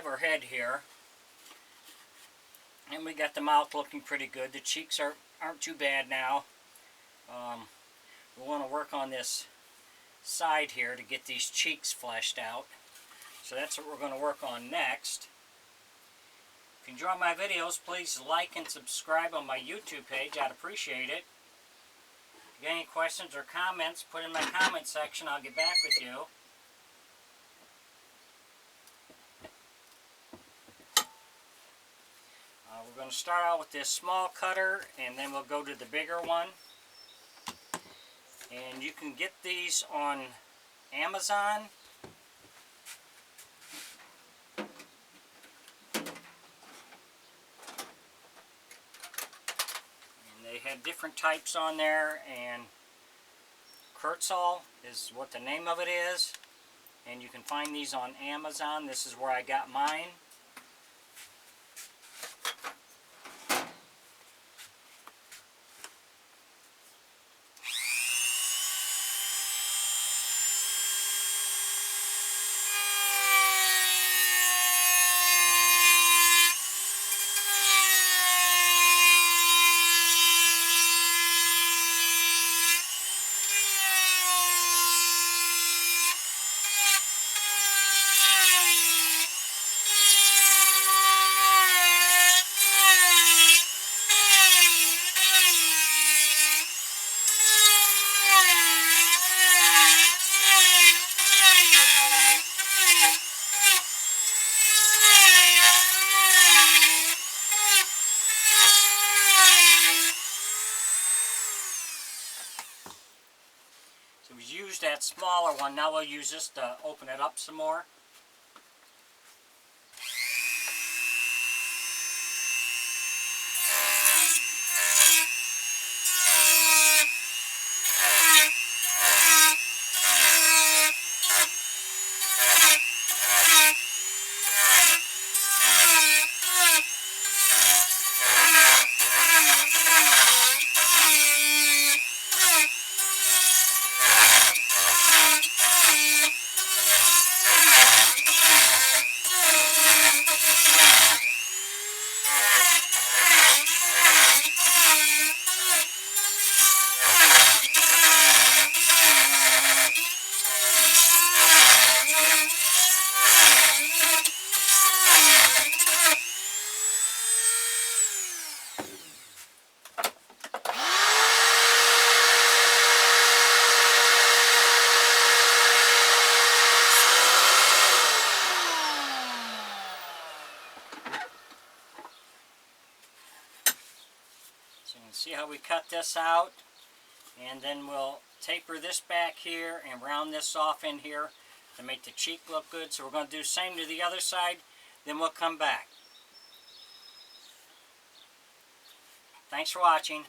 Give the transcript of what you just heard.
her head here. And we got the mouth looking pretty good. The cheeks aren't too bad now. We want to work on this side here to get these cheeks fleshed out. So that's what we're going to work on next. If you enjoy my videos, please like and subscribe on my YouTube page. I'd appreciate it. If you got any questions or comments, put in my comment section. I'll get back with you. We're going to start out with this small cutter, and then we'll go to the bigger one. And you can get these on Amazon. And they have different types on there, and Kurtzall is what the name of it is. And you can find these on Amazon. This is where I got mine. So we used that smaller one. Now we'll use this to open it up some more. So you can see how we cut this out, and then we'll taper this back here and round this off in here to make the cheek look good. So we're going to do the same to the other side, then we'll come back. Thanks for watching.